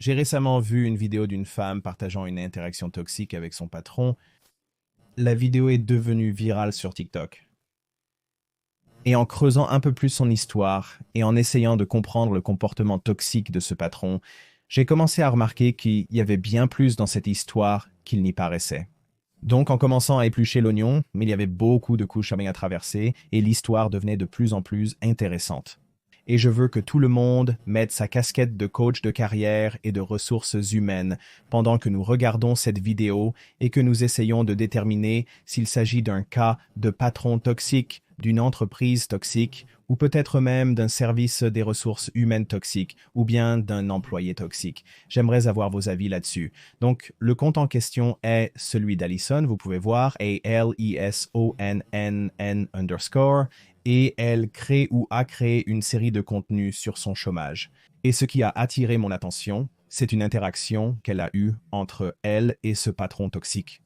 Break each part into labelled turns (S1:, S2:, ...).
S1: J'ai récemment vu une vidéo d'une femme partageant une interaction toxique avec son patron. La vidéo est devenue virale sur TikTok. Et en creusant un peu plus son histoire et en essayant de comprendre le comportement toxique de ce patron, j'ai commencé à remarquer qu'il y avait bien plus dans cette histoire qu'il n'y paraissait. Donc, en commençant à éplucher l'oignon, mais il y avait beaucoup de couches à traverser et l'histoire devenait de plus en plus intéressante. Et je veux que tout le monde mette sa casquette de coach de carrière et de ressources humaines pendant que nous regardons cette vidéo et que nous essayons de déterminer s'il s'agit d'un cas de patron toxique, d'une entreprise toxique, ou peut-être même d'un service des ressources humaines toxiques, ou bien d'un employé toxique. J'aimerais avoir vos avis là-dessus. Donc, le compte en question est celui d'Alison. Vous pouvez voir, ALISONNN_, et elle crée ou a créé une série de contenus sur son chômage. Et ce qui a attiré mon attention, c'est une interaction qu'elle a eue entre elle et ce patron toxique.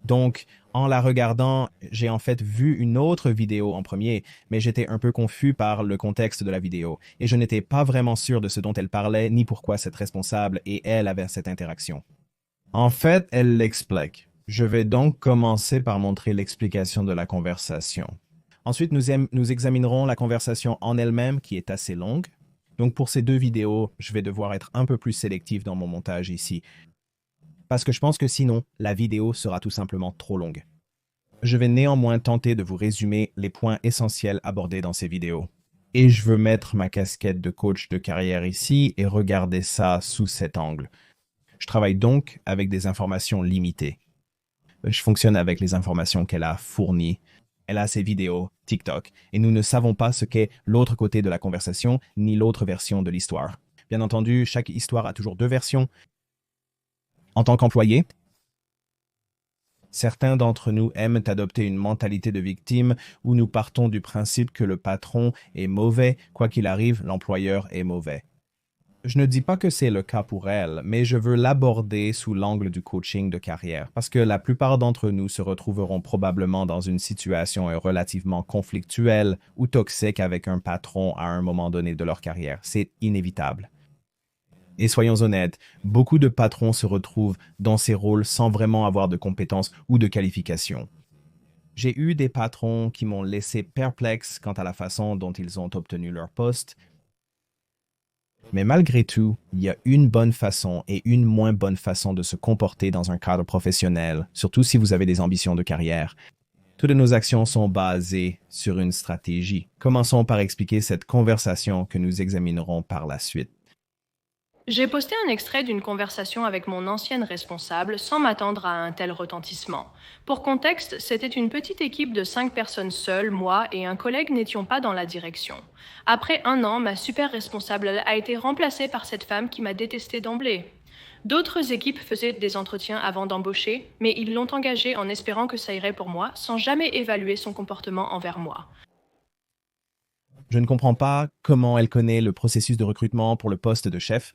S1: Donc, en la regardant, j'ai en fait vu une autre vidéo en premier, mais j'étais un peu confus par le contexte de la vidéo, et je n'étais pas vraiment sûr de ce dont elle parlait, ni pourquoi cette responsable et elle avaient cette interaction. En fait, elle l'explique. Je vais donc commencer par montrer l'explication de la conversation. Ensuite, nous examinerons la conversation en elle-même, qui est assez longue. Donc, pour ces deux vidéos, je vais devoir être un peu plus sélectif dans mon montage ici, parce que je pense que sinon, la vidéo sera tout simplement trop longue. Je vais néanmoins tenter de vous résumer les points essentiels abordés dans ces vidéos. Et je veux mettre ma casquette de coach de carrière ici et regarder ça sous cet angle. Je travaille donc avec des informations limitées. Je fonctionne avec les informations qu'elle a fournies. Elle a ses vidéos, TikTok, et nous ne savons pas ce qu'est l'autre côté de la conversation ni l'autre version de l'histoire. Bien entendu, chaque histoire a toujours deux versions. En tant qu'employé, certains d'entre nous aiment adopter une mentalité de victime où nous partons du principe que le patron est mauvais, quoi qu'il arrive, l'employeur est mauvais. Je ne dis pas que c'est le cas pour elle, mais je veux l'aborder sous l'angle du coaching de carrière, parce que la plupart d'entre nous se retrouveront probablement dans une situation relativement conflictuelle ou toxique avec un patron à un moment donné de leur carrière. C'est inévitable. Et soyons honnêtes, beaucoup de patrons se retrouvent dans ces rôles sans vraiment avoir de compétences ou de qualifications. J'ai eu des patrons qui m'ont laissé perplexe quant à la façon dont ils ont obtenu leur poste, mais malgré tout, il y a une bonne façon et une moins bonne façon de se comporter dans un cadre professionnel, surtout si vous avez des ambitions de carrière. Toutes nos actions sont basées sur une stratégie. Commençons par expliquer cette conversation que nous examinerons par la suite.
S2: J'ai posté un extrait d'une conversation avec mon ancienne responsable sans m'attendre à un tel retentissement. Pour contexte, c'était une petite équipe de 5 personnes seules, moi et un collègue n'étions pas dans la direction. Après un an, ma super responsable a été remplacée par cette femme qui m'a détestée d'emblée. D'autres équipes faisaient des entretiens avant d'embaucher, mais ils l'ont engagée en espérant que ça irait pour moi, sans jamais évaluer son comportement envers moi.
S1: Je ne comprends pas comment elle connaît le processus de recrutement pour le poste de chef,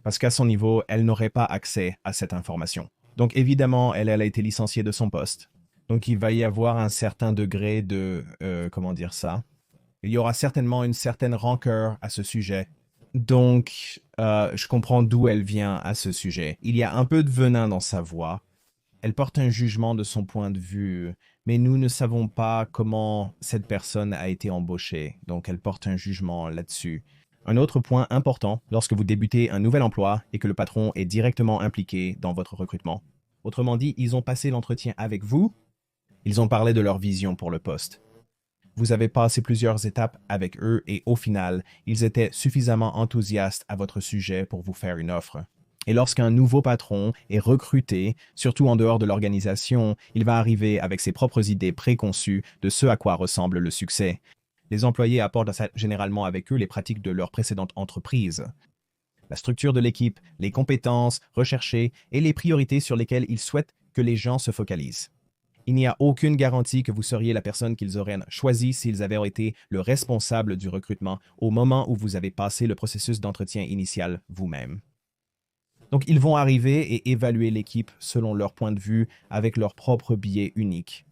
S1: parce qu'à son niveau, elle n'aurait pas accès à cette information. Donc évidemment, elle a été licenciée de son poste. Donc il va y avoir un certain degré de... comment dire ça? Il y aura certainement une certaine rancœur à ce sujet. Donc, je comprends d'où elle vient à ce sujet. Il y a un peu de venin dans sa voix. Elle porte un jugement de son point de vue, mais nous ne savons pas comment cette personne a été embauchée. Donc, elle porte un jugement là-dessus. Un autre point important lorsque vous débutez un nouvel emploi et que le patron est directement impliqué dans votre recrutement. Autrement dit, ils ont passé l'entretien avec vous, ils ont parlé de leur vision pour le poste. Vous avez passé plusieurs étapes avec eux et au final, ils étaient suffisamment enthousiastes à votre sujet pour vous faire une offre. Et lorsqu'un nouveau patron est recruté, surtout en dehors de l'organisation, il va arriver avec ses propres idées préconçues de ce à quoi ressemble le succès. Les employés apportent généralement avec eux les pratiques de leur précédente entreprise. La structure de l'équipe, les compétences recherchées et les priorités sur lesquelles ils souhaitent que les gens se focalisent. Il n'y a aucune garantie que vous seriez la personne qu'ils auraient choisie s'ils avaient été le responsable du recrutement au moment où vous avez passé le processus d'entretien initial vous-même. Donc, ils vont arriver et évaluer l'équipe selon leur point de vue avec leur propre biais unique.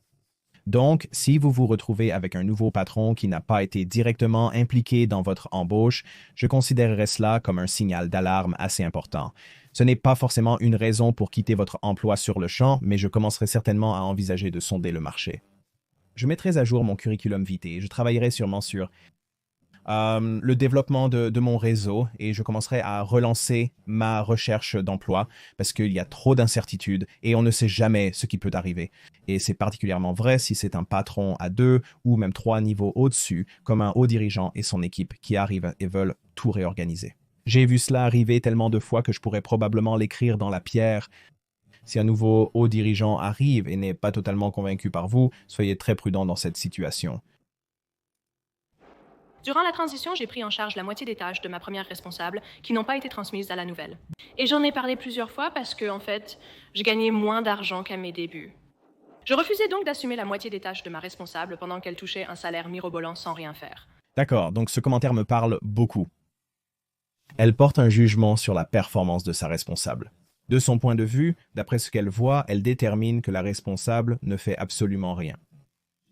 S1: Donc, si vous vous retrouvez avec un nouveau patron qui n'a pas été directement impliqué dans votre embauche, je considérerais cela comme un signal d'alarme assez important. Ce n'est pas forcément une raison pour quitter votre emploi sur le champ, mais je commencerai certainement à envisager de sonder le marché. Je mettrai à jour mon curriculum vitae. Je travaillerai sûrement sur le développement de mon réseau et je commencerai à relancer ma recherche d'emploi parce qu'il y a trop d'incertitudes et on ne sait jamais ce qui peut arriver. Et c'est particulièrement vrai si c'est un patron à 2 ou même 3 niveaux au-dessus, comme un haut dirigeant et son équipe qui arrivent et veulent tout réorganiser. J'ai vu cela arriver tellement de fois que je pourrais probablement l'écrire dans la pierre. Si un nouveau haut dirigeant arrive et n'est pas totalement convaincu par vous, soyez très prudent dans cette situation.
S2: Durant la transition, j'ai pris en charge la moitié des tâches de ma première responsable qui n'ont pas été transmises à la nouvelle. Et j'en ai parlé plusieurs fois parce que, en fait, je gagnais moins d'argent qu'à mes débuts. Je refusais donc d'assumer la moitié des tâches de ma responsable pendant qu'elle touchait un salaire mirobolant sans rien faire.
S1: D'accord, donc ce commentaire me parle beaucoup. Elle porte un jugement sur la performance de sa responsable. De son point de vue, d'après ce qu'elle voit, elle détermine que la responsable ne fait absolument rien.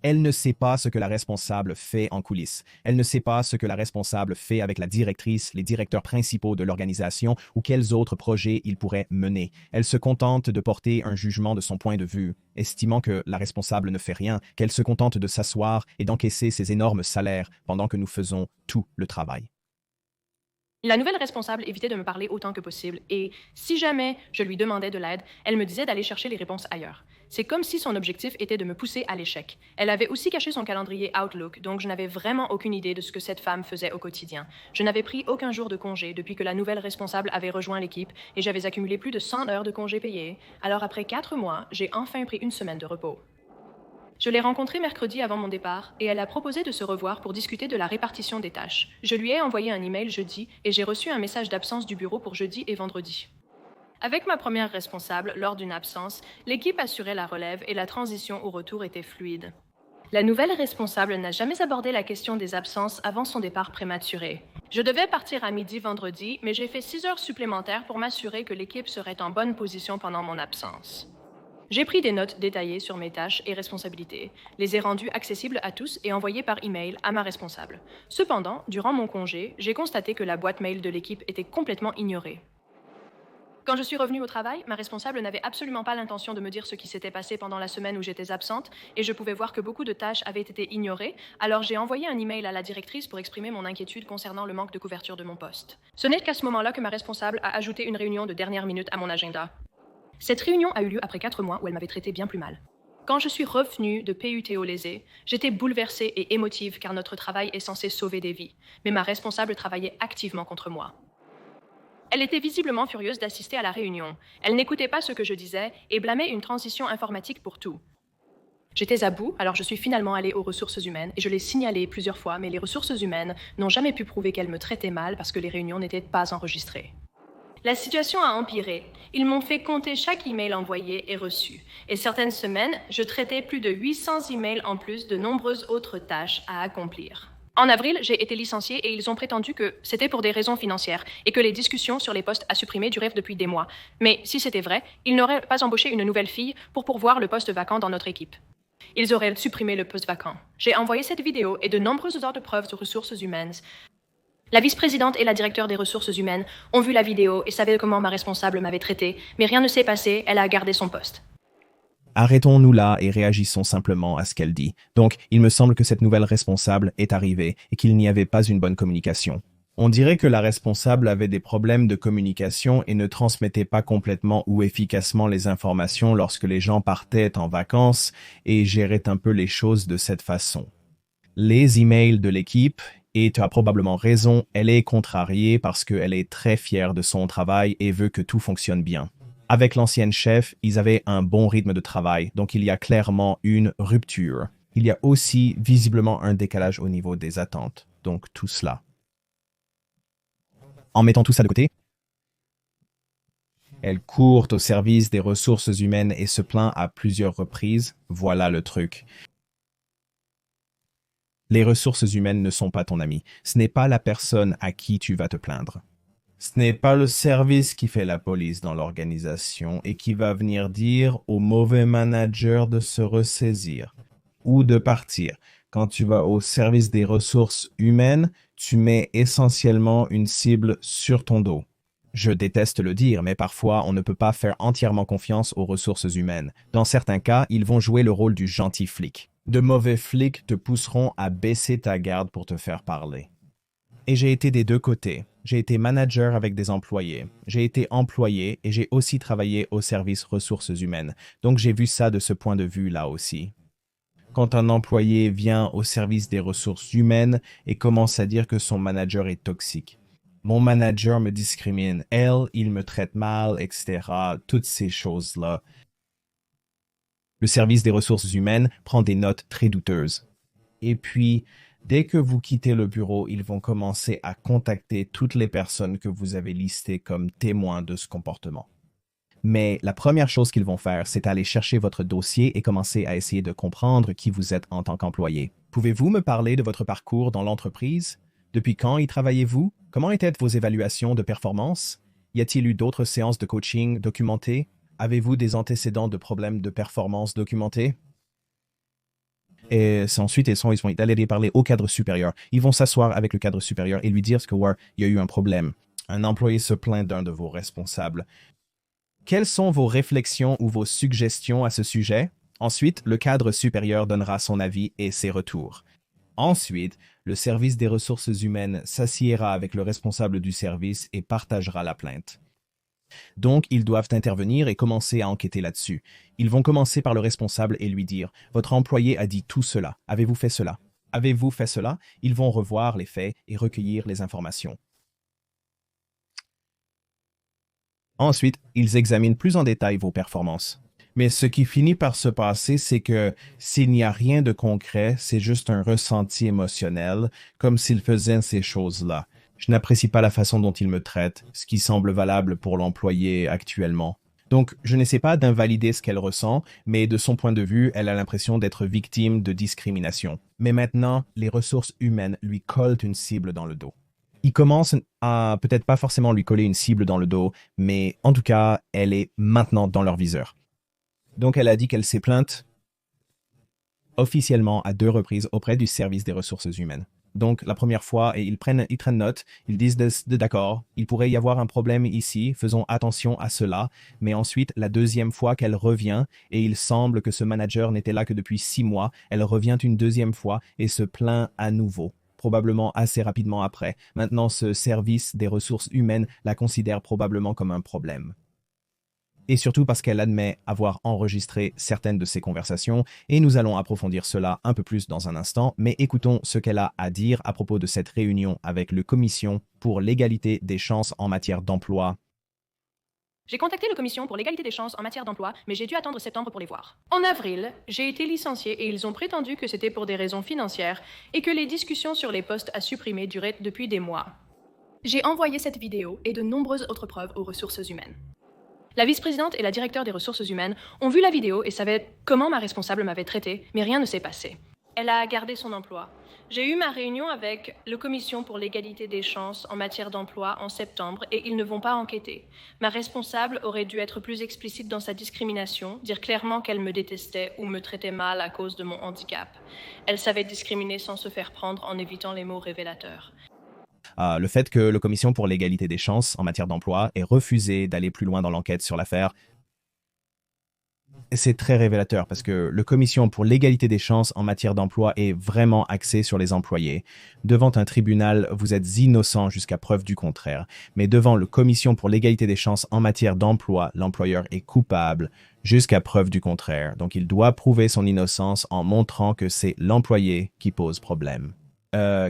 S1: Elle ne sait pas ce que la responsable fait en coulisses. Elle ne sait pas ce que la responsable fait avec la directrice, les directeurs principaux de l'organisation ou quels autres projets il pourrait mener. Elle se contente de porter un jugement de son point de vue, estimant que la responsable ne fait rien, qu'elle se contente de s'asseoir et d'encaisser ses énormes salaires pendant que nous faisons tout le travail.
S2: La nouvelle responsable évitait de me parler autant que possible et, si jamais je lui demandais de l'aide, elle me disait d'aller chercher les réponses ailleurs. C'est comme si son objectif était de me pousser à l'échec. Elle avait aussi caché son calendrier Outlook, donc je n'avais vraiment aucune idée de ce que cette femme faisait au quotidien. Je n'avais pris aucun jour de congé depuis que la nouvelle responsable avait rejoint l'équipe et j'avais accumulé plus de 100 heures de congés payés. Alors après 4 mois, j'ai enfin pris une semaine de repos. Je l'ai rencontrée mercredi avant mon départ et elle a proposé de se revoir pour discuter de la répartition des tâches. Je lui ai envoyé un email jeudi et j'ai reçu un message d'absence du bureau pour jeudi et vendredi. Avec ma première responsable, lors d'une absence, l'équipe assurait la relève et la transition au retour était fluide. La nouvelle responsable n'a jamais abordé la question des absences avant son départ prématuré. Je devais partir à midi vendredi, mais j'ai fait 6 heures supplémentaires pour m'assurer que l'équipe serait en bonne position pendant mon absence. J'ai pris des notes détaillées sur mes tâches et responsabilités, les ai rendues accessibles à tous et envoyées par email à ma responsable. Cependant, durant mon congé, j'ai constaté que la boîte mail de l'équipe était complètement ignorée. Quand je suis revenue au travail, ma responsable n'avait absolument pas l'intention de me dire ce qui s'était passé pendant la semaine où j'étais absente et je pouvais voir que beaucoup de tâches avaient été ignorées, alors j'ai envoyé un email à la directrice pour exprimer mon inquiétude concernant le manque de couverture de mon poste. Ce n'est qu'à ce moment-là que ma responsable a ajouté une réunion de dernière minute à mon agenda. Cette réunion a eu lieu après 4 mois où elle m'avait traité bien plus mal. Quand je suis revenue de PUTO lésée, j'étais bouleversée et émotive car notre travail est censé sauver des vies, mais ma responsable travaillait activement contre moi. Elle était visiblement furieuse d'assister à la réunion. Elle n'écoutait pas ce que je disais et blâmait une transition informatique pour tout. J'étais à bout, alors je suis finalement allée aux ressources humaines et je l'ai signalé plusieurs fois, mais les ressources humaines n'ont jamais pu prouver qu'elle me traitait mal parce que les réunions n'étaient pas enregistrées. La situation a empiré. Ils m'ont fait compter chaque email envoyé et reçu. Et certaines semaines, je traitais plus de 800 emails en plus de nombreuses autres tâches à accomplir. En avril, j'ai été licenciée et ils ont prétendu que c'était pour des raisons financières et que les discussions sur les postes à supprimer duraient depuis des mois. Mais si c'était vrai, ils n'auraient pas embauché une nouvelle fille pour pourvoir le poste vacant dans notre équipe. Ils auraient supprimé le poste vacant. J'ai envoyé cette vidéo et de nombreuses autres preuves de ressources humaines. La vice-présidente et la directeure des ressources humaines ont vu la vidéo et savaient comment ma responsable m'avait traité, mais rien ne s'est passé, elle a gardé son poste.
S1: Arrêtons-nous là et réagissons simplement à ce qu'elle dit. Donc, il me semble que cette nouvelle responsable est arrivée et qu'il n'y avait pas une bonne communication. On dirait que la responsable avait des problèmes de communication et ne transmettait pas complètement ou efficacement les informations lorsque les gens partaient en vacances et gérait un peu les choses de cette façon. Les emails de l'équipe, et tu as probablement raison, elle est contrariée parce qu'elle est très fière de son travail et veut que tout fonctionne bien. Avec l'ancienne chef, ils avaient un bon rythme de travail, donc il y a clairement une rupture. Il y a aussi visiblement un décalage au niveau des attentes, donc tout cela. En mettant tout ça de côté, elle court au service des ressources humaines et se plaint à plusieurs reprises. Voilà le truc. Les ressources humaines ne sont pas ton ami. Ce n'est pas la personne à qui tu vas te plaindre. Ce n'est pas le service qui fait la police dans l'organisation et qui va venir dire au mauvais manager de se ressaisir. ou de partir. Quand tu vas au service des ressources humaines, tu mets essentiellement une cible sur ton dos. Je déteste le dire, mais parfois on ne peut pas faire entièrement confiance aux ressources humaines. Dans certains cas, ils vont jouer le rôle du gentil flic. De mauvais flics te pousseront à baisser ta garde pour te faire parler. Et j'ai été des deux côtés. J'ai été manager avec des employés. J'ai été employé et j'ai aussi travaillé au service ressources humaines. Donc j'ai vu ça de ce point de vue là aussi. Quand un employé vient au service des ressources humaines et commence à dire que son manager est toxique. Mon manager me discrimine, il me traite mal, etc. Toutes ces choses-là. Le service des ressources humaines prend des notes très douteuses. Et puis, dès que vous quittez le bureau, ils vont commencer à contacter toutes les personnes que vous avez listées comme témoins de ce comportement. Mais la première chose qu'ils vont faire, c'est aller chercher votre dossier et commencer à essayer de comprendre qui vous êtes en tant qu'employé. Pouvez-vous me parler de votre parcours dans l'entreprise? Depuis quand y travaillez-vous? Comment étaient vos évaluations de performance? Y a-t-il eu d'autres séances de coaching documentées? Avez-vous des antécédents de problèmes de performance documentés? Et ensuite, ils vont aller parler au cadre supérieur. Ils vont s'asseoir avec le cadre supérieur et lui dire que il y a eu un problème. Un employé se plaint d'un de vos responsables. Quelles sont vos réflexions ou vos suggestions à ce sujet? Ensuite, le cadre supérieur donnera son avis et ses retours. Ensuite, le service des ressources humaines s'assiera avec le responsable du service et partagera la plainte. Donc, ils doivent intervenir et commencer à enquêter là-dessus. Ils vont commencer par le responsable et lui dire « Votre employé a dit tout cela. Avez-vous fait cela? Avez-vous fait cela ?» Ils vont revoir les faits et recueillir les informations. Ensuite, ils examinent plus en détail vos performances. Mais ce qui finit par se passer, c'est que s'il n'y a rien de concret, c'est juste un ressenti émotionnel, comme s'ils faisaient ces choses-là. Je n'apprécie pas la façon dont ils me traitent, ce qui semble valable pour l'employé actuellement. Donc, je n'essaie pas d'invalider ce qu'elle ressent, mais de son point de vue, elle a l'impression d'être victime de discrimination. Mais maintenant, les ressources humaines lui collent une cible dans le dos. Ils commencent à peut-être pas forcément lui coller une cible dans le dos, mais en tout cas, elle est maintenant dans leur viseur. Donc, elle a dit qu'elle s'est plainte officiellement à 2 reprises auprès du service des ressources humaines. Donc, la première fois, et ils prennent note, ils disent d'accord, il pourrait y avoir un problème ici, faisons attention à cela, mais ensuite, la deuxième fois qu'elle revient, et il semble que ce manager n'était là que depuis 6 mois, elle revient une deuxième fois et se plaint à nouveau, probablement assez rapidement après. Maintenant, ce service des ressources humaines la considère probablement comme un problème. Et surtout parce qu'elle admet avoir enregistré certaines de ces conversations, et nous allons approfondir cela un peu plus dans un instant, mais écoutons ce qu'elle a à dire à propos de cette réunion avec le Commission pour l'égalité des chances en matière d'emploi.
S2: J'ai contacté le Commission pour l'égalité des chances en matière d'emploi, mais j'ai dû attendre septembre pour les voir. En avril, j'ai été licenciée et ils ont prétendu que c'était pour des raisons financières et que les discussions sur les postes à supprimer duraient depuis des mois. J'ai envoyé cette vidéo et de nombreuses autres preuves aux ressources humaines. La vice-présidente et la directeure des ressources humaines ont vu la vidéo et savaient comment ma responsable m'avait traitée, mais rien ne s'est passé. Elle a gardé son emploi. J'ai eu ma réunion avec le Commission pour l'égalité des chances en matière d'emploi en septembre et ils ne vont pas enquêter. Ma responsable aurait dû être plus explicite dans sa discrimination, dire clairement qu'elle me détestait ou me traitait mal à cause de mon handicap. Elle savait discriminer sans se faire prendre en évitant les mots révélateurs.
S1: Le fait que la Commission pour l'égalité des chances en matière d'emploi ait refusé d'aller plus loin dans l'enquête sur l'affaire, c'est très révélateur parce que la Commission pour l'égalité des chances en matière d'emploi est vraiment axée sur les employés. Devant un tribunal, vous êtes innocent jusqu'à preuve du contraire. Mais devant la Commission pour l'égalité des chances en matière d'emploi, l'employeur est coupable jusqu'à preuve du contraire. Donc il doit prouver son innocence en montrant que c'est l'employé qui pose problème.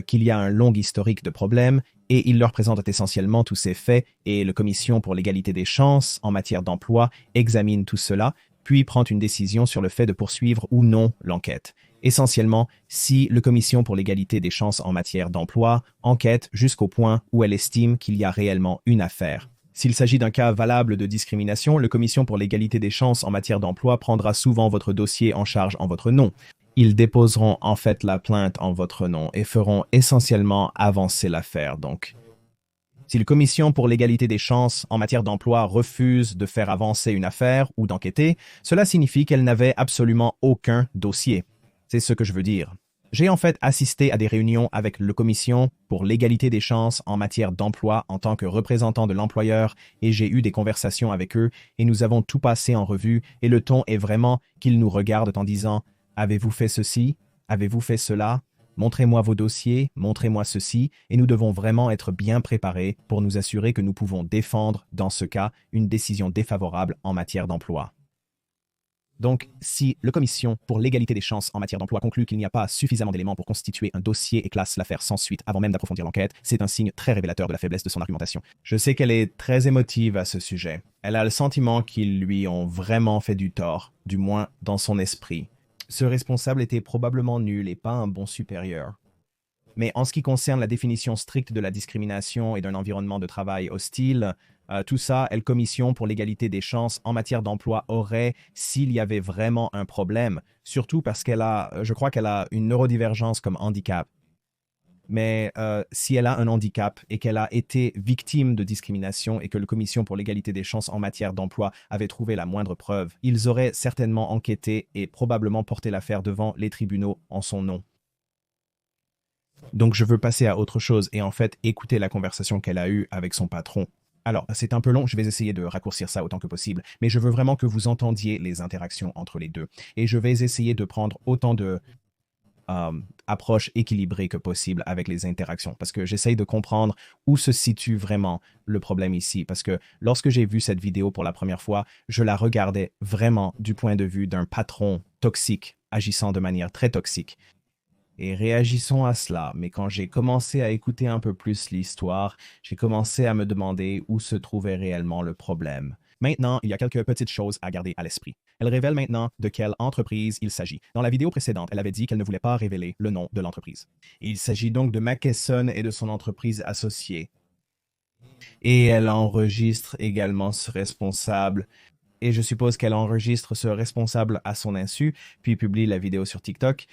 S1: Qu'il y a un long historique de problèmes et il leur présente essentiellement tous ces faits et la Commission pour l'égalité des chances en matière d'emploi examine tout cela, puis prend une décision sur le fait de poursuivre ou non l'enquête. Essentiellement, si la Commission pour l'égalité des chances en matière d'emploi enquête jusqu'au point où elle estime qu'il y a réellement une affaire. S'il s'agit d'un cas valable de discrimination, la Commission pour l'égalité des chances en matière d'emploi prendra souvent votre dossier en charge en votre nom. Ils déposeront en fait la plainte en votre nom et feront essentiellement avancer l'affaire. Donc, si la Commission pour l'égalité des chances en matière d'emploi refuse de faire avancer une affaire ou d'enquêter, cela signifie qu'elle n'avait absolument aucun dossier. C'est ce que je veux dire. J'ai en fait assisté à des réunions avec le Commission pour l'égalité des chances en matière d'emploi en tant que représentant de l'employeur et j'ai eu des conversations avec eux et nous avons tout passé en revue et le ton est vraiment qu'ils nous regardent en disant « Avez-vous fait ceci? Avez-vous fait cela? Montrez-moi vos dossiers, montrez-moi ceci » et nous devons vraiment être bien préparés pour nous assurer que nous pouvons défendre, dans ce cas, une décision défavorable en matière d'emploi. Donc, si la Commission pour l'égalité des chances en matière d'emploi conclut qu'il n'y a pas suffisamment d'éléments pour constituer un dossier et classe l'affaire sans suite avant même d'approfondir l'enquête, c'est un signe très révélateur de la faiblesse de son argumentation. Je sais qu'elle est très émotive à ce sujet. Elle a le sentiment qu'ils lui ont vraiment fait du tort, du moins dans son esprit. Ce responsable était probablement nul et pas un bon supérieur. Mais en ce qui concerne la définition stricte de la discrimination et d'un environnement de travail hostile, tout ça, la Commission pour l'égalité des chances en matière d'emploi aurait, s'il y avait vraiment un problème, surtout parce je crois qu'elle a une neurodivergence comme handicap. Mais si elle a un handicap et qu'elle a été victime de discrimination et que la Commission pour l'égalité des chances en matière d'emploi avait trouvé la moindre preuve, ils auraient certainement enquêté et probablement porté l'affaire devant les tribunaux en son nom. Donc je veux passer à autre chose et en fait écouter la conversation qu'elle a eue avec son patron. Alors, c'est un peu long, je vais essayer de raccourcir ça autant que possible, mais je veux vraiment que vous entendiez les interactions entre les deux. Et je vais essayer de prendre autant de approches équilibrées que possible avec les interactions, parce que j'essaye de comprendre où se situe vraiment le problème ici. Parce que lorsque j'ai vu cette vidéo pour la première fois, je la regardais vraiment du point de vue d'un patron toxique, agissant de manière très toxique. Et réagissons à cela, mais quand j'ai commencé à écouter un peu plus l'histoire, j'ai commencé à me demander où se trouvait réellement le problème. Maintenant, il y a quelques petites choses à garder à l'esprit. Elle révèle maintenant de quelle entreprise il s'agit. Dans la vidéo précédente, elle avait dit qu'elle ne voulait pas révéler le nom de l'entreprise. Il s'agit donc de McKesson et de son entreprise associée. Et elle enregistre également ce responsable. Et je suppose qu'elle enregistre ce responsable à son insu, puis publie la vidéo sur TikTok.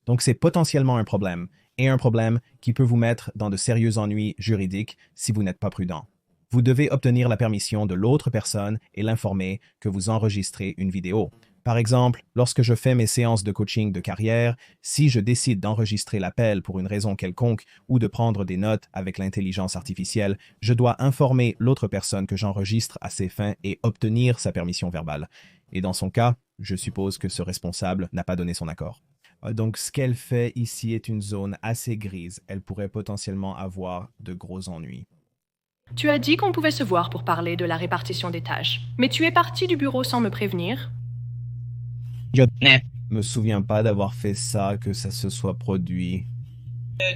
S1: Donc, c'est potentiellement un problème, et un problème qui peut vous mettre dans de sérieux ennuis juridiques si vous n'êtes pas prudent. Vous devez obtenir la permission de l'autre personne et l'informer que vous enregistrez une vidéo. Par exemple, lorsque je fais mes séances de coaching de carrière, si je décide d'enregistrer l'appel pour une raison quelconque ou de prendre des notes avec l'intelligence artificielle, je dois informer l'autre personne que j'enregistre à ces fins et obtenir sa permission verbale. Et dans son cas, je suppose que ce responsable n'a pas donné son accord. Donc, ce qu'elle fait ici est une zone assez grise. Elle pourrait potentiellement avoir de gros ennuis.
S2: Tu as dit qu'on pouvait se voir pour parler de la répartition des tâches, mais tu es parti du bureau sans me prévenir.
S1: Je me souviens pas d'avoir fait ça, que ça se soit produit.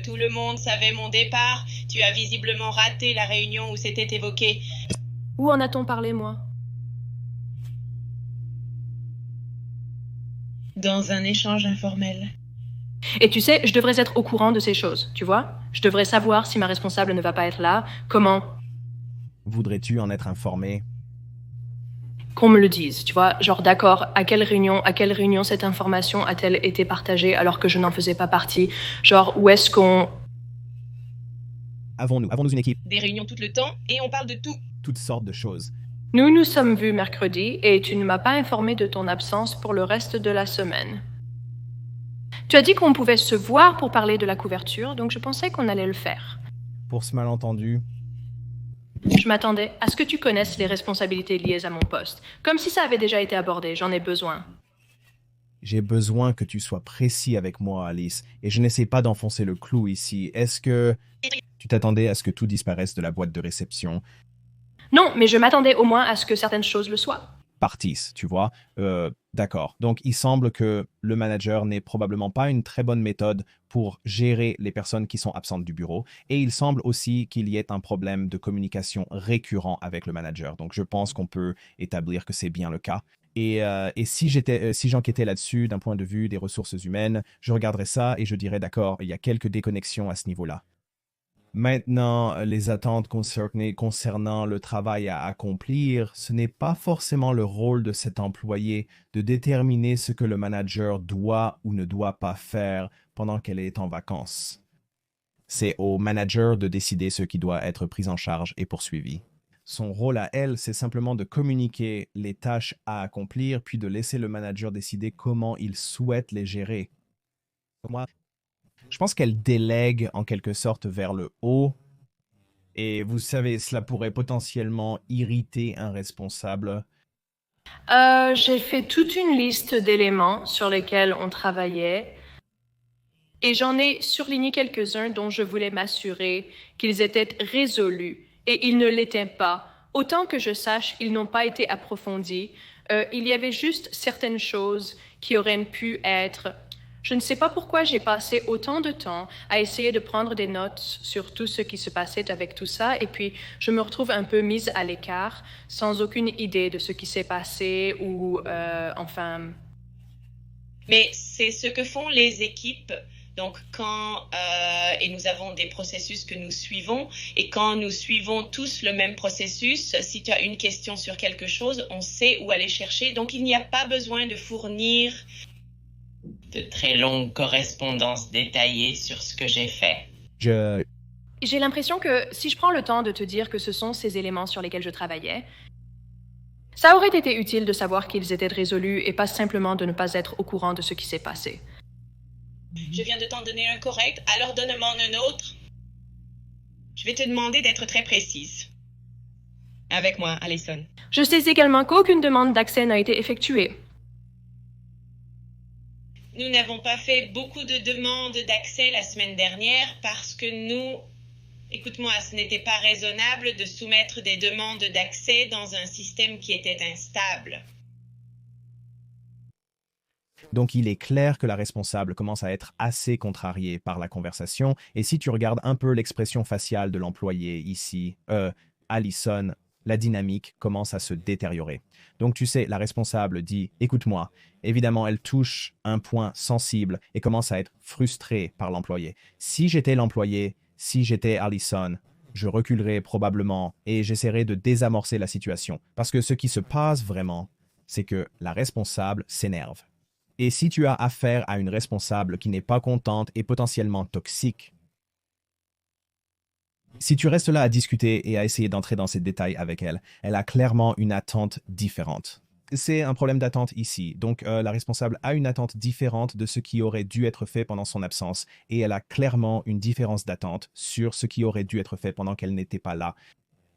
S3: Tout le monde savait mon départ. Tu as visiblement raté la réunion où c'était évoqué.
S2: Où en a-t-on parlé, moi?
S3: Dans un échange informel.
S2: Et tu sais, je devrais être au courant de ces choses, tu vois? Je devrais savoir si ma responsable ne va pas être là, comment...
S1: Voudrais-tu en être informé?
S2: Qu'on me le dise, tu vois? Genre, d'accord, à quelle réunion cette information a-t-elle été partagée alors que je n'en faisais pas partie? Genre, où est-ce qu'on...
S1: Avons-nous une équipe?
S3: Des réunions tout le temps et on parle de tout.
S1: Toutes sortes de choses.
S2: Nous nous sommes vus mercredi et tu ne m'as pas informé de ton absence pour le reste de la semaine. Tu as dit qu'on pouvait se voir pour parler de la couverture, donc je pensais qu'on allait le faire.
S1: Pour ce malentendu,
S2: Je m'attendais à ce que tu connaisses les responsabilités liées à mon poste. Comme si ça avait déjà été abordé, j'en ai besoin.
S1: j'ai besoin que tu sois précis avec moi, Alice, et je n'essaie pas d'enfoncer le clou ici. Est-ce que tu t'attendais à ce que tout disparaisse de la boîte de réception?
S2: Non, mais je m'attendais au moins à ce que certaines choses le soient.
S1: Partisse, tu vois. D'accord. Donc, il semble que le manager n'ait probablement pas une très bonne méthode pour gérer les personnes qui sont absentes du bureau. Et il semble aussi qu'il y ait un problème de communication récurrent avec le manager. Donc, je pense qu'on peut établir que c'est bien le cas. Et si j'enquêtais là-dessus d'un point de vue des ressources humaines, je regarderais ça et je dirais, d'accord, il y a quelques déconnexions à ce niveau-là. Maintenant, les attentes concernant le travail à accomplir, ce n'est pas forcément le rôle de cet employé de déterminer ce que le manager doit ou ne doit pas faire pendant qu'elle est en vacances. C'est au manager de décider ce qui doit être pris en charge et poursuivi. Son rôle à elle, c'est simplement de communiquer les tâches à accomplir, puis de laisser le manager décider comment il souhaite les gérer. Moi, je pense qu'elle délègue en quelque sorte vers le haut. Et vous savez, cela pourrait potentiellement irriter un responsable.
S2: J'ai fait toute une liste d'éléments sur lesquels on travaillait et j'en ai surligné quelques-uns dont je voulais m'assurer qu'ils étaient résolus et ils ne l'étaient pas. Autant que je sache, ils n'ont pas été approfondis. Il y avait juste certaines choses qui auraient pu être. Je ne sais pas pourquoi j'ai passé autant de temps à essayer de prendre des notes sur tout ce qui se passait avec tout ça, et puis je me retrouve un peu mise à l'écart, sans aucune idée de ce qui s'est passé, ou enfin...
S3: Mais c'est ce que font les équipes. Donc, et nous avons des processus que nous suivons, et quand nous suivons tous le même processus, si tu as une question sur quelque chose, on sait où aller chercher. Donc, il n'y a pas besoin de fournir de très longues correspondances détaillées sur ce que j'ai fait.
S2: J'ai l'impression que si je prends le temps de te dire que ce sont ces éléments sur lesquels je travaillais, ça aurait été utile de savoir qu'ils étaient résolus et pas simplement de ne pas être au courant de ce qui s'est passé.
S3: Je viens de t'en donner un correct, alors donne-moi un autre. Je vais te demander d'être très précise. Avec moi, Allison.
S2: Je sais également qu'aucune demande d'accès n'a été effectuée.
S3: Nous n'avons pas fait beaucoup de demandes d'accès la semaine dernière parce que écoute-moi, ce n'était pas raisonnable de soumettre des demandes d'accès dans un système qui était instable.
S1: Donc il est clair que la responsable commence à être assez contrariée par la conversation, et si tu regardes un peu l'expression faciale de l'employé ici, Allison, la dynamique commence à se détériorer. Donc tu sais, la responsable dit « écoute-moi ». Évidemment, elle touche un point sensible et commence à être frustrée par l'employé. Si j'étais l'employé, si j'étais Allison, je reculerais probablement et j'essaierais de désamorcer la situation. Parce que ce qui se passe vraiment, c'est que la responsable s'énerve. Et si tu as affaire à une responsable qui n'est pas contente et potentiellement toxique, si tu restes là à discuter et à essayer d'entrer dans ces détails avec elle, elle a clairement une attente différente. C'est un problème d'attente ici. Donc, la responsable a une attente différente de ce qui aurait dû être fait pendant son absence et elle a clairement une différence d'attente sur ce qui aurait dû être fait pendant qu'elle n'était pas là.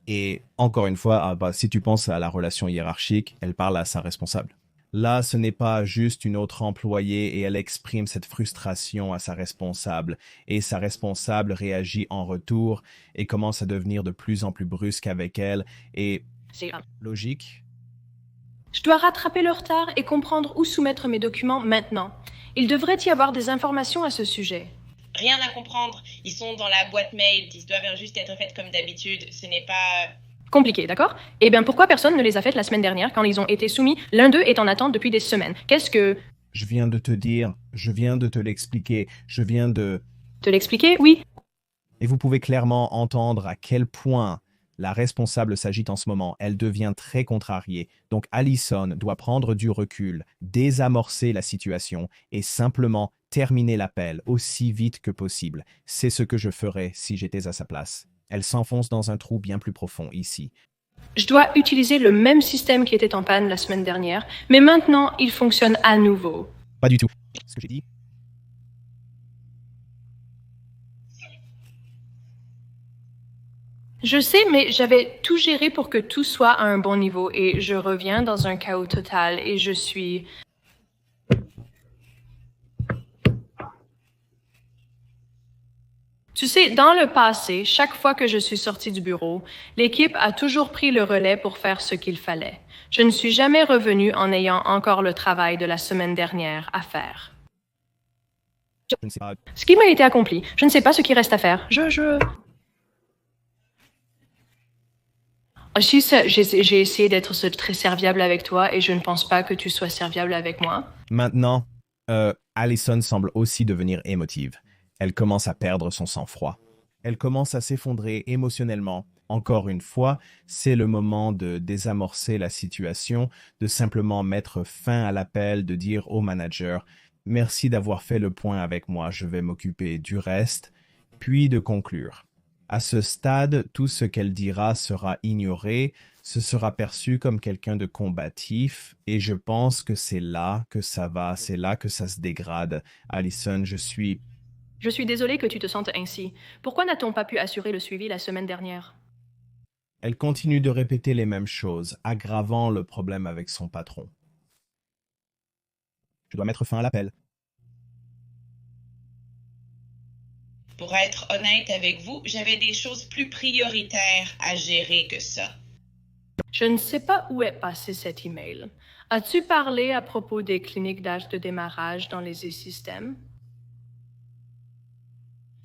S1: Et encore une fois, si tu penses à la relation hiérarchique, elle parle à sa responsable. Là, ce n'est pas juste une autre employée et elle exprime cette frustration à sa responsable. Et sa responsable réagit en retour et commence à devenir de plus en plus brusque avec elle. Et
S2: C'est grave.
S1: logique.
S2: Je dois rattraper le retard et comprendre où soumettre mes documents maintenant. Il devrait y avoir des informations à ce sujet.
S3: Rien à comprendre. Ils sont dans la boîte mail. Ils doivent juste être faits comme d'habitude. Ce n'est pas...
S2: Compliqué, d'accord? Eh bien, pourquoi personne ne les a faites la semaine dernière quand ils ont été soumis? L'un d'eux est en attente depuis des semaines. Qu'est-ce que...
S1: Je viens de te dire, je viens de te l'expliquer, je viens de...
S2: Te l'expliquer? Oui.
S1: Et vous pouvez clairement entendre à quel point la responsable s'agite en ce moment. Elle devient très contrariée. Donc Allison doit prendre du recul, désamorcer la situation et simplement terminer l'appel aussi vite que possible. C'est ce que je ferais si j'étais à sa place. Elle s'enfonce dans un trou bien plus profond ici.
S2: Je dois utiliser le même système qui était en panne la semaine dernière, mais maintenant, il fonctionne à nouveau.
S1: Pas du tout. Ce que j'ai dit.
S2: Je sais, mais j'avais tout géré pour que tout soit à un bon niveau et je reviens dans un chaos total et je suis... Tu sais, dans le passé, chaque fois que je suis sortie du bureau, l'équipe a toujours pris le relais pour faire ce qu'il fallait. Je ne suis jamais revenue en ayant encore le travail de la semaine dernière à faire.
S1: Je ne sais pas.
S2: Ce qui m'a été accompli, je ne sais pas ce qui reste à faire. J'ai essayé d'être très serviable avec toi et je ne pense pas que tu sois serviable avec moi.
S1: Maintenant, Allison semble aussi devenir émotive. Elle commence à perdre son sang-froid. Elle commence à s'effondrer émotionnellement. Encore une fois, c'est le moment de désamorcer la situation, de simplement mettre fin à l'appel, de dire au manager « Merci d'avoir fait le point avec moi, je vais m'occuper du reste », puis de conclure. À ce stade, tout ce qu'elle dira sera ignoré, ce sera perçu comme quelqu'un de combatif, et je pense que c'est là que ça va, c'est là que ça se dégrade. Allison,
S2: Je suis désolée que tu te sentes ainsi. Pourquoi n'a-t-on pas pu assurer le suivi la semaine dernière?
S1: Elle continue de répéter les mêmes choses, aggravant le problème avec son patron. Je dois mettre fin à l'appel.
S3: Pour être honnête avec vous, j'avais des choses plus prioritaires à gérer que ça.
S2: Je ne sais pas où est passé cet email. As-tu parlé à propos des cliniques d'âge de démarrage dans les e-systèmes?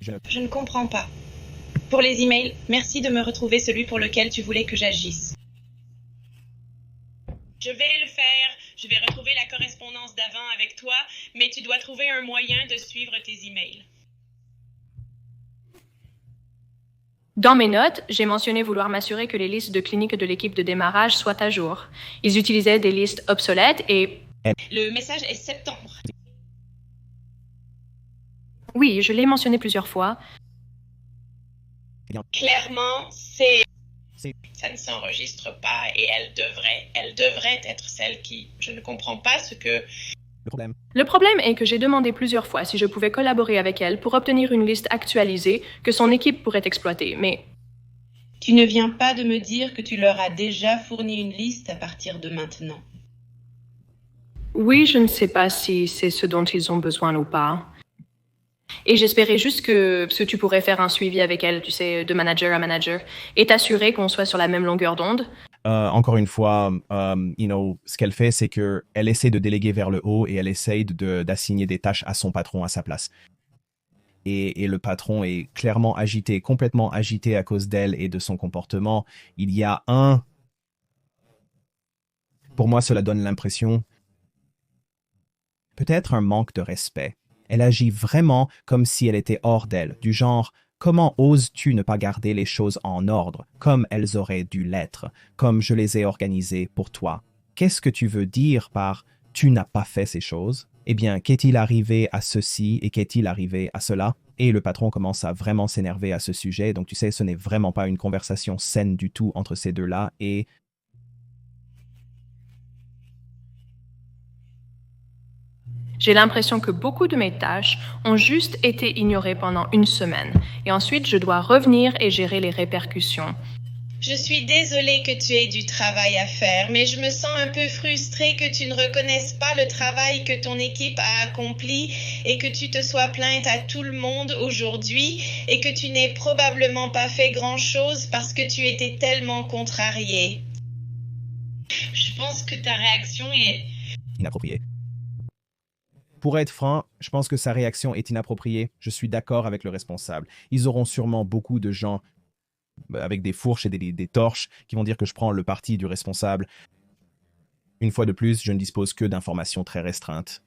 S3: Je ne comprends pas. Pour les emails, merci de me retrouver celui pour lequel tu voulais que j'agisse. Je vais le faire. Je vais retrouver la correspondance d'avant avec toi, mais tu dois trouver un moyen de suivre tes emails.
S2: Dans mes notes, j'ai mentionné vouloir m'assurer que les listes de cliniques de l'équipe de démarrage soient à jour. Ils utilisaient des listes obsolètes et...
S3: Le message est septembre.
S2: Oui, je l'ai mentionné plusieurs fois.
S3: Clairement, ça ne s'enregistre pas et elle devrait être celle qui... Je ne comprends pas ce que...
S2: Le problème est que j'ai demandé plusieurs fois si je pouvais collaborer avec elle pour obtenir une liste actualisée que son équipe pourrait exploiter, mais...
S3: Tu ne viens pas de me dire que tu leur as déjà fourni une liste à partir de maintenant.
S2: Oui, je ne sais pas si c'est ce dont ils ont besoin ou pas. Et j'espérais juste que tu pourrais faire un suivi avec elle, tu sais, de manager à manager, et t'assurer qu'on soit sur la même longueur d'onde.
S1: Encore une fois, ce qu'elle fait, c'est qu'elle essaie de déléguer vers le haut et elle essaie d'assigner des tâches à son patron à sa place. Et le patron est clairement agité, complètement agité à cause d'elle et de son comportement. Il y a Pour moi, cela donne l'impression, peut-être un manque de respect. Elle agit vraiment comme si elle était hors d'elle, du genre « Comment oses-tu ne pas garder les choses en ordre, comme elles auraient dû l'être, comme je les ai organisées pour toi? Qu'est-ce que tu veux dire par « tu n'as pas fait ces choses ?» Eh bien, qu'est-il arrivé à ceci et qu'est-il arrivé à cela? Et le patron commence à vraiment s'énerver à ce sujet. Donc, tu sais, ce n'est vraiment pas une conversation saine du tout entre ces deux-là. Et
S2: j'ai l'impression que beaucoup de mes tâches ont juste été ignorées pendant une semaine. Et ensuite, je dois revenir et gérer les répercussions.
S3: Je suis désolée que tu aies du travail à faire, mais je me sens un peu frustrée que tu ne reconnaisses pas le travail que ton équipe a accompli et que tu te sois plainte à tout le monde aujourd'hui et que tu n'aies probablement pas fait grand-chose parce que tu étais tellement contrariée. Je pense que ta réaction est...
S1: inappropriée. Pour être franc, je pense que sa réaction est inappropriée. Je suis d'accord avec le responsable. Ils auront sûrement beaucoup de gens avec des fourches et des torches qui vont dire que je prends le parti du responsable. Une fois de plus, je ne dispose que d'informations très restreintes.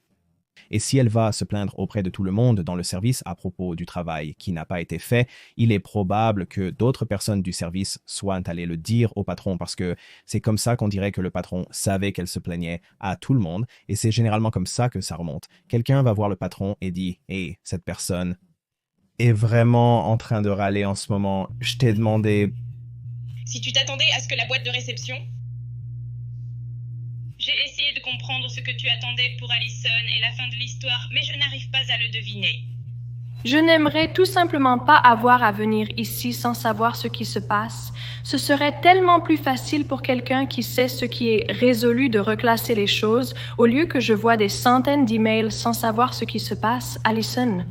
S1: Et si elle va se plaindre auprès de tout le monde dans le service à propos du travail qui n'a pas été fait, il est probable que d'autres personnes du service soient allées le dire au patron parce que c'est comme ça qu'on dirait que le patron savait qu'elle se plaignait à tout le monde et c'est généralement comme ça que ça remonte. Quelqu'un va voir le patron et dit « Hey, cette personne est vraiment en train de râler en ce moment. Je t'ai demandé... »
S3: Si tu t'attendais à ce que la boîte de réception... J'ai essayé de comprendre ce que tu attendais pour Allison et la fin de l'histoire, mais je n'arrive pas à le deviner.
S2: Je n'aimerais tout simplement pas avoir à venir ici sans savoir ce qui se passe. Ce serait tellement plus facile pour quelqu'un qui sait ce qui est résolu de reclasser les choses, au lieu que je vois des centaines d'emails sans savoir ce qui se passe, Allison.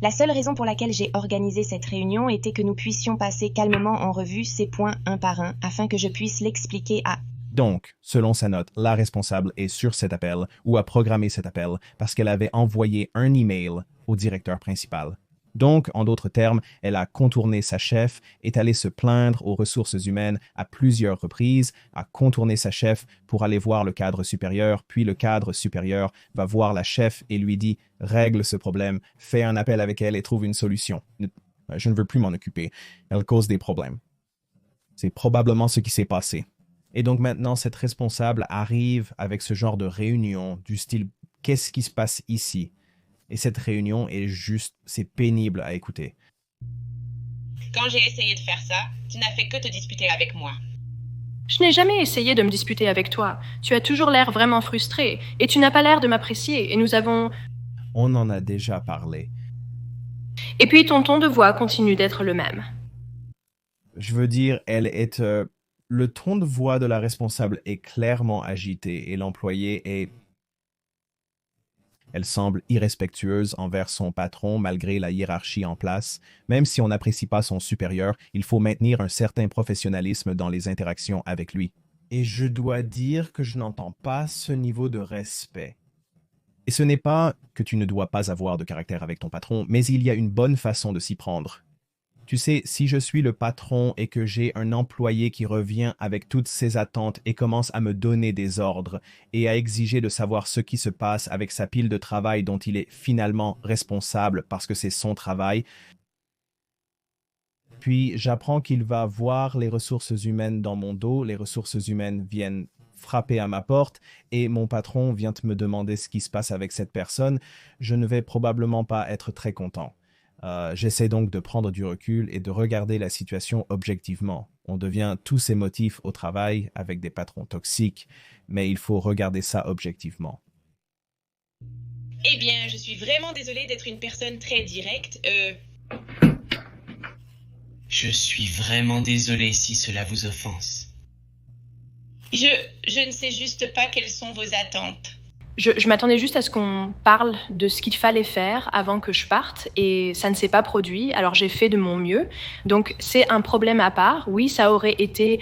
S4: La seule raison pour laquelle j'ai organisé cette réunion était que nous puissions passer calmement en revue ces points un par un, afin que je puisse l'expliquer à...
S1: Donc, selon sa note, la responsable est sur cet appel ou a programmé cet appel parce qu'elle avait envoyé un email au directeur principal. Donc, en d'autres termes, elle a contourné sa chef, est allée se plaindre aux ressources humaines à plusieurs reprises, a contourné sa chef pour aller voir le cadre supérieur, puis le cadre supérieur va voir la chef et lui dit « Règle ce problème, fais un appel avec elle et trouve une solution. Je ne veux plus m'en occuper. Elle cause des problèmes. » C'est probablement ce qui s'est passé. Et donc maintenant, cette responsable arrive avec ce genre de réunion du style « Qu'est-ce qui se passe ici ?» Et cette réunion est juste, c'est pénible à écouter.
S3: Quand j'ai essayé de faire ça, tu n'as fait que te disputer avec moi.
S2: Je n'ai jamais essayé de me disputer avec toi. Tu as toujours l'air vraiment frustré, et tu n'as pas l'air de m'apprécier, et nous avons...
S1: On en a déjà parlé.
S2: Et puis ton ton de voix continue d'être le même.
S1: Je veux dire, le ton de voix de la responsable est clairement agité et l'employé est... Elle semble irrespectueuse envers son patron malgré la hiérarchie en place. Même si on n'apprécie pas son supérieur, il faut maintenir un certain professionnalisme dans les interactions avec lui. Et je dois dire que je n'entends pas ce niveau de respect. Et ce n'est pas que tu ne dois pas avoir de caractère avec ton patron, mais il y a une bonne façon de s'y prendre. Tu sais, si je suis le patron et que j'ai un employé qui revient avec toutes ses attentes et commence à me donner des ordres et à exiger de savoir ce qui se passe avec sa pile de travail dont il est finalement responsable parce que c'est son travail, puis j'apprends qu'il va voir les ressources humaines dans mon dos, les ressources humaines viennent frapper à ma porte et mon patron vient me demander ce qui se passe avec cette personne, je ne vais probablement pas être très content. J'essaie donc de prendre du recul et de regarder la situation objectivement. On devient tous émotifs au travail avec des patrons toxiques, mais il faut regarder ça objectivement.
S3: Eh bien, je suis vraiment désolée d'être une personne très directe.
S5: Je suis vraiment désolé si cela vous offense.
S3: Je ne sais juste pas quelles sont vos attentes.
S2: Je m'attendais juste à ce qu'on parle de ce qu'il fallait faire avant que je parte, et ça ne s'est pas produit, alors j'ai fait de mon mieux. Donc c'est un problème à part. Oui, ça aurait été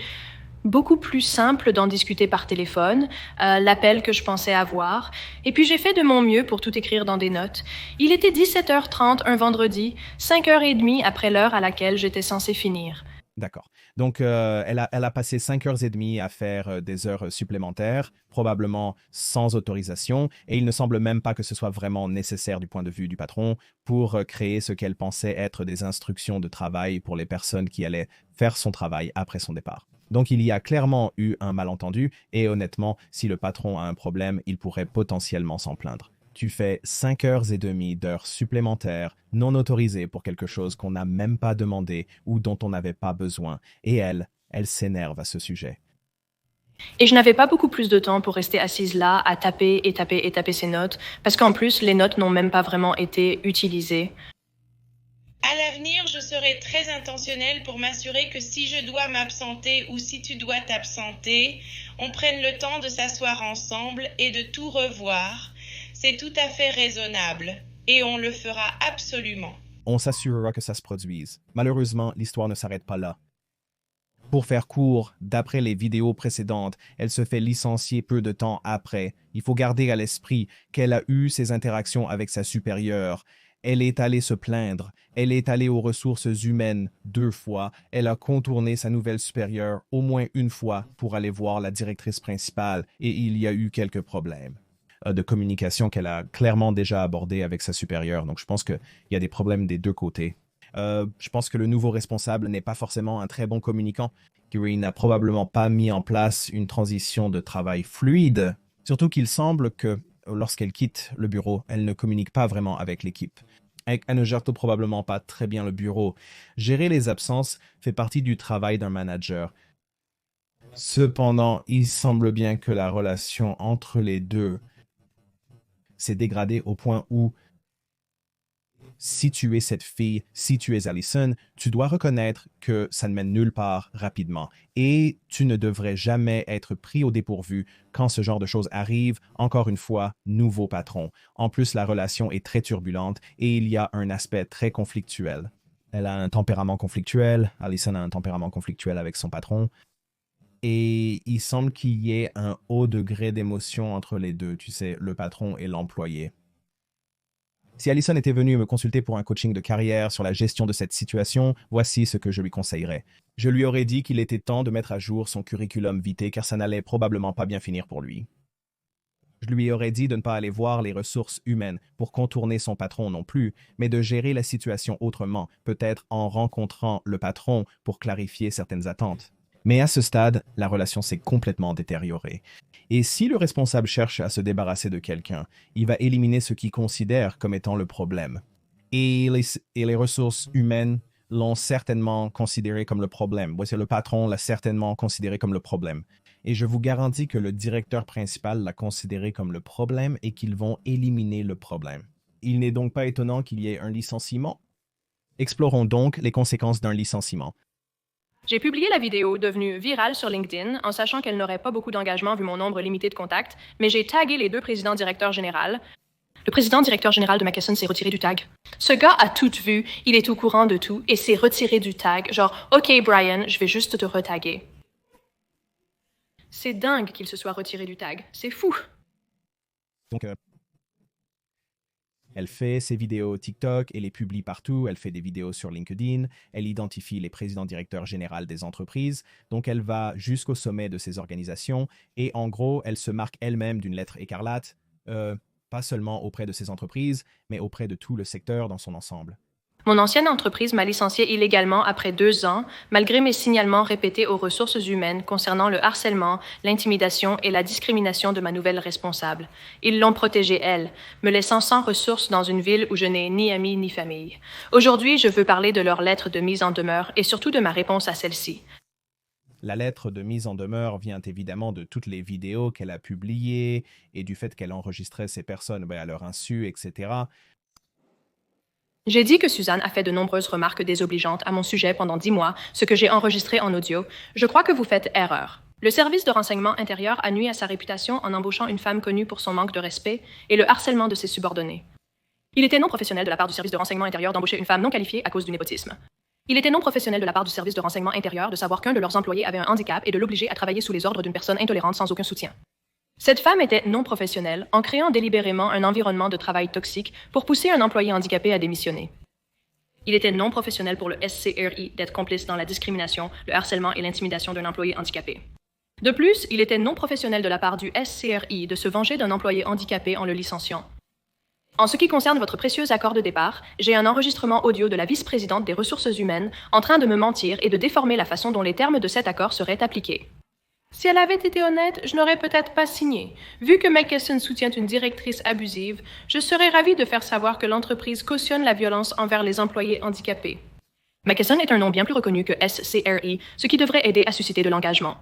S2: beaucoup plus simple d'en discuter par téléphone, l'appel que je pensais avoir. Et puis j'ai fait de mon mieux pour tout écrire dans des notes. Il était 17h30 un vendredi, 5h30 après l'heure à laquelle j'étais censée finir.
S1: D'accord. Donc, elle a passé 5h30 à faire des heures supplémentaires, probablement sans autorisation, et il ne semble même pas que ce soit vraiment nécessaire du point de vue du patron pour créer ce qu'elle pensait être des instructions de travail pour les personnes qui allaient faire son travail après son départ. Donc, il y a clairement eu un malentendu, et honnêtement, si le patron a un problème, il pourrait potentiellement s'en plaindre. Tu fais 5h30 d'heures supplémentaires non autorisées pour quelque chose qu'on n'a même pas demandé ou dont on n'avait pas besoin. Et elle s'énerve à ce sujet.
S2: Et je n'avais pas beaucoup plus de temps pour rester assise là, à taper et taper et taper ses notes, parce qu'en plus, les notes n'ont même pas vraiment été utilisées.
S3: À l'avenir, je serai très intentionnelle pour m'assurer que si je dois m'absenter ou si tu dois t'absenter, on prenne le temps de s'asseoir ensemble et de tout revoir. C'est tout à fait raisonnable et on le fera absolument.
S1: On s'assurera que ça se produise. Malheureusement, l'histoire ne s'arrête pas là. Pour faire court, d'après les vidéos précédentes, elle se fait licencier peu de temps après. Il faut garder à l'esprit qu'elle a eu ses interactions avec sa supérieure. Elle est allée se plaindre. Elle est allée aux ressources humaines 2 fois. Elle a contourné sa nouvelle supérieure au moins 1 fois pour aller voir la directrice principale et il y a eu quelques problèmes de communication qu'elle a clairement déjà abordé avec sa supérieure. Donc, je pense qu'il y a des problèmes des 2 côtés. Je pense que le nouveau responsable n'est pas forcément un très bon communicant. Il n'a probablement pas mis en place une transition de travail fluide. Surtout qu'il semble que lorsqu'elle quitte le bureau, elle ne communique pas vraiment avec l'équipe. Elle ne gère tout probablement pas très bien le bureau. Gérer les absences fait partie du travail d'un manager. Cependant, il semble bien que la relation entre les deux s'est dégradée au point où si tu es cette fille, si tu es Allison, tu dois reconnaître que ça ne mène nulle part rapidement et tu ne devrais jamais être pris au dépourvu quand ce genre de choses arrive. Encore une fois, nouveau patron. En plus, la relation est très turbulente et il y a un aspect très conflictuel. Elle a un tempérament conflictuel, Allison a un tempérament conflictuel avec son patron. Et il semble qu'il y ait un haut degré d'émotion entre les deux, tu sais, le patron et l'employé. Si Allison était venue me consulter pour un coaching de carrière sur la gestion de cette situation, voici ce que je lui conseillerais. Je lui aurais dit qu'il était temps de mettre à jour son curriculum vitae car ça n'allait probablement pas bien finir pour lui. Je lui aurais dit de ne pas aller voir les ressources humaines pour contourner son patron non plus, mais de gérer la situation autrement, peut-être en rencontrant le patron pour clarifier certaines attentes. Mais à ce stade, la relation s'est complètement détériorée. Et si le responsable cherche à se débarrasser de quelqu'un, il va éliminer ce qu'il considère comme étant le problème. Et les ressources humaines l'ont certainement considéré comme le problème. Voici, le patron l'a certainement considéré comme le problème. Et je vous garantis que le directeur principal l'a considéré comme le problème et qu'ils vont éliminer le problème. Il n'est donc pas étonnant qu'il y ait un licenciement. Explorons donc les conséquences d'un licenciement.
S2: J'ai publié la vidéo devenue virale sur LinkedIn en sachant qu'elle n'aurait pas beaucoup d'engagement vu mon nombre limité de contacts, mais j'ai tagué les deux présidents-directeurs généraux. Le président-directeur général de McKesson s'est retiré du tag. Ce gars a tout vu, il est au courant de tout et s'est retiré du tag, genre « Ok Brian, je vais juste te retaguer ». C'est dingue qu'il se soit retiré du tag, c'est fou.
S1: Donc, elle fait ses vidéos TikTok et les publie partout. Elle fait des vidéos sur LinkedIn. Elle identifie les présidents-directeurs généraux des entreprises. Donc, elle va jusqu'au sommet de ces organisations. Et en gros, elle se marque elle-même d'une lettre écarlate, pas seulement auprès de ces entreprises, mais auprès de tout le secteur dans son ensemble.
S2: Mon ancienne entreprise m'a licencié illégalement après 2 ans, malgré mes signalements répétés aux ressources humaines concernant le harcèlement, l'intimidation et la discrimination de ma nouvelle responsable. Ils l'ont protégée, elle, me laissant sans ressources dans une ville où je n'ai ni amis ni famille. Aujourd'hui, je veux parler de leur lettre de mise en demeure et surtout de ma réponse à celle-ci.
S1: La lettre de mise en demeure vient évidemment de toutes les vidéos qu'elle a publiées et du fait qu'elle enregistrait ces personnes à leur insu, etc.
S2: J'ai dit que Suzanne a fait de nombreuses remarques désobligeantes à mon sujet pendant 10 mois, ce que j'ai enregistré en audio. Je crois que vous faites erreur. Le service de renseignement intérieur a nui à sa réputation en embauchant une femme connue pour son manque de respect et le harcèlement de ses subordonnés. Il était non professionnel de la part du service de renseignement intérieur d'embaucher une femme non qualifiée à cause du népotisme. Il était non professionnel de la part du service de renseignement intérieur de savoir qu'un de leurs employés avait un handicap et de l'obliger à travailler sous les ordres d'une personne intolérante sans aucun soutien. Cette femme était non professionnelle en créant délibérément un environnement de travail toxique pour pousser un employé handicapé à démissionner. Il était non professionnel pour le SCRI d'être complice dans la discrimination, le harcèlement et l'intimidation d'un employé handicapé. De plus, il était non professionnel de la part du SCRI de se venger d'un employé handicapé en le licenciant. En ce qui concerne votre précieux accord de départ, j'ai un enregistrement audio de la vice-présidente des ressources humaines en train de me mentir et de déformer la façon dont les termes de cet accord seraient appliqués. Si elle avait été honnête, je n'aurais peut-être pas signé. Vu que McKesson soutient une directrice abusive, je serais ravie de faire savoir que l'entreprise cautionne la violence envers les employés handicapés. McKesson est un nom bien plus reconnu que SCRI, ce qui devrait aider à susciter de l'engagement.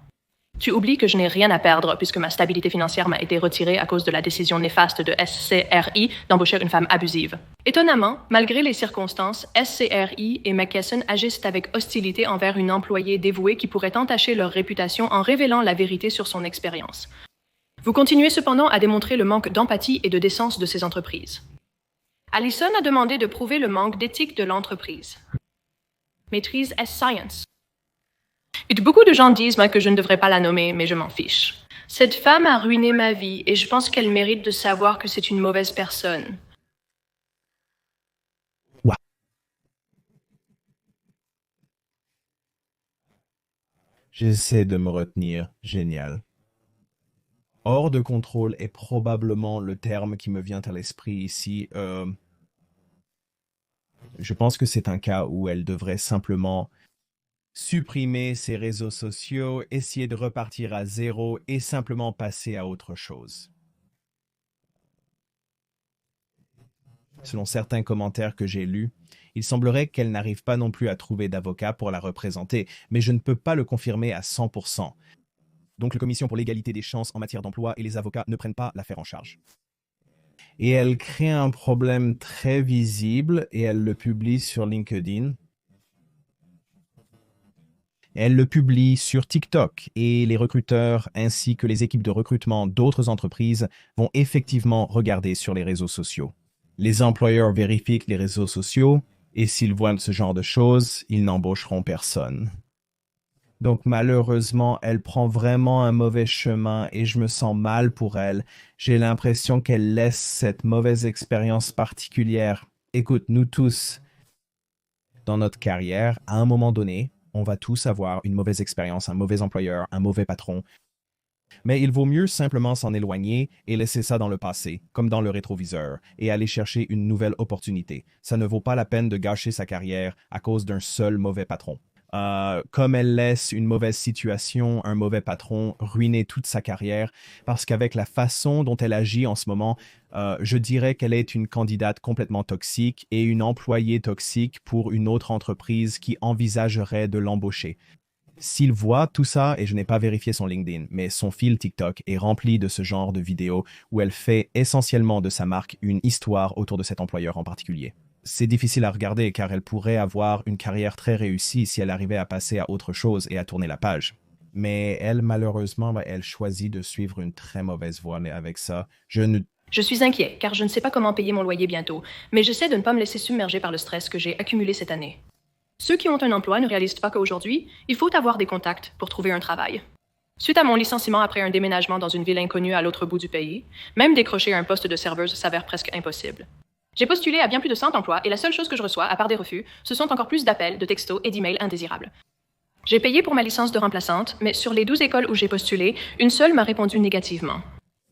S2: Tu oublies que je n'ai rien à perdre puisque ma stabilité financière m'a été retirée à cause de la décision néfaste de SCRI d'embaucher une femme abusive. Étonnamment, malgré les circonstances, SCRI et McKesson agissent avec hostilité envers une employée dévouée qui pourrait entacher leur réputation en révélant la vérité sur son expérience. Vous continuez cependant à démontrer le manque d'empathie et de décence de ces entreprises. Allison a demandé de prouver le manque d'éthique de l'entreprise. Maîtrise S-Science. Et beaucoup de gens disent que je ne devrais pas la nommer, mais je m'en fiche. Cette femme a ruiné ma vie et je pense qu'elle mérite de savoir que c'est une mauvaise personne.
S1: Wow. J'essaie de me retenir. Génial. Hors de contrôle est probablement le terme qui me vient à l'esprit ici. Je pense que c'est un cas où elle devrait simplement supprimer ses réseaux sociaux, essayer de repartir à zéro et simplement passer à autre chose. Selon certains commentaires que j'ai lus, il semblerait qu'elle n'arrive pas non plus à trouver d'avocat pour la représenter, mais je ne peux pas le confirmer à 100%. Donc la Commission pour l'égalité des chances en matière d'emploi et les avocats ne prennent pas l'affaire en charge. Et elle crée un problème très visible et elle le publie sur LinkedIn. Elle le publie sur TikTok et les recruteurs ainsi que les équipes de recrutement d'autres entreprises vont effectivement regarder sur les réseaux sociaux. Les employeurs vérifient les réseaux sociaux et s'ils voient ce genre de choses, ils n'embaucheront personne. Donc malheureusement, elle prend vraiment un mauvais chemin et je me sens mal pour elle. J'ai l'impression qu'elle laisse cette mauvaise expérience particulière. Écoute, nous tous, dans notre carrière, à un moment donné, on va tous avoir une mauvaise expérience, un mauvais employeur, un mauvais patron. Mais il vaut mieux simplement s'en éloigner et laisser ça dans le passé, comme dans le rétroviseur, et aller chercher une nouvelle opportunité. Ça ne vaut pas la peine de gâcher sa carrière à cause d'un seul mauvais patron. comme elle laisse une mauvaise situation, un mauvais patron ruiner toute sa carrière, parce qu'avec la façon dont elle agit en ce moment, je dirais qu'elle est une candidate complètement toxique et une employée toxique pour une autre entreprise qui envisagerait de l'embaucher. S'il voit tout ça, et je n'ai pas vérifié son LinkedIn, mais son fil TikTok est rempli de ce genre de vidéos où elle fait essentiellement de sa marque une histoire autour de cet employeur en particulier. C'est difficile à regarder car elle pourrait avoir une carrière très réussie si elle arrivait à passer à autre chose et à tourner la page. Mais elle, malheureusement, elle choisit de suivre une très mauvaise voie avec ça.
S2: Je suis inquiet, car je ne sais pas comment payer mon loyer bientôt, mais j'essaie de ne pas me laisser submerger par le stress que j'ai accumulé cette année. Ceux qui ont un emploi ne réalisent pas qu'aujourd'hui, il faut avoir des contacts pour trouver un travail. Suite à mon licenciement après un déménagement dans une ville inconnue à l'autre bout du pays, même décrocher un poste de serveuse s'avère presque impossible. J'ai postulé à bien plus de 100 emplois et la seule chose que je reçois, à part des refus, ce sont encore plus d'appels, de textos et d'emails indésirables. J'ai payé pour ma licence de remplaçante, mais sur les 12 écoles où j'ai postulé, une seule m'a répondu négativement.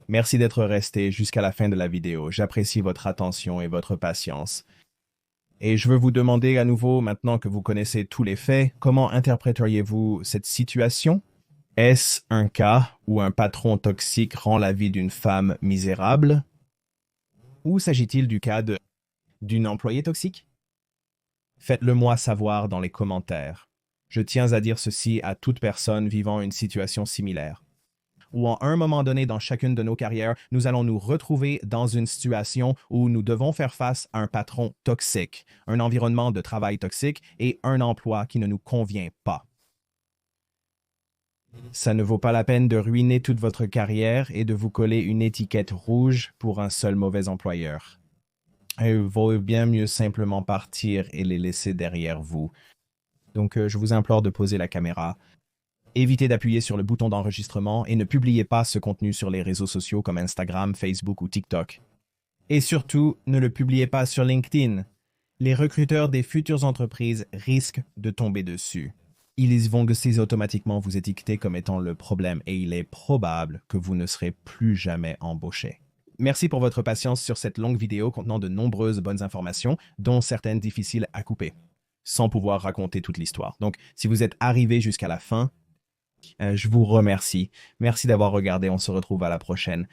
S1: Merci d'être resté jusqu'à la fin de la vidéo. J'apprécie votre attention et votre patience. Et je veux vous demander à nouveau, maintenant que vous connaissez tous les faits, comment interpréteriez-vous cette situation? Est-ce un cas où un patron toxique rend la vie d'une femme misérable? Ou s'agit-il du cas d'une employée toxique? Faites-le moi savoir dans les commentaires. Je tiens à dire ceci à toute personne vivant une situation similaire. Ou à un moment donné dans chacune de nos carrières, nous allons nous retrouver dans une situation où nous devons faire face à un patron toxique, un environnement de travail toxique et un emploi qui ne nous convient pas. Ça ne vaut pas la peine de ruiner toute votre carrière et de vous coller une étiquette rouge pour un seul mauvais employeur. Il vaut bien mieux simplement partir et les laisser derrière vous. Donc, je vous implore de poser la caméra. Évitez d'appuyer sur le bouton d'enregistrement et ne publiez pas ce contenu sur les réseaux sociaux comme Instagram, Facebook ou TikTok. Et surtout, ne le publiez pas sur LinkedIn. Les recruteurs des futures entreprises risquent de tomber dessus. Ils vont aussi automatiquement vous étiqueter comme étant le problème et il est probable que vous ne serez plus jamais embauché. Merci pour votre patience sur cette longue vidéo contenant de nombreuses bonnes informations, dont certaines difficiles à couper, sans pouvoir raconter toute l'histoire. Donc, si vous êtes arrivé jusqu'à la fin, je vous remercie. Merci d'avoir regardé. On se retrouve à la prochaine.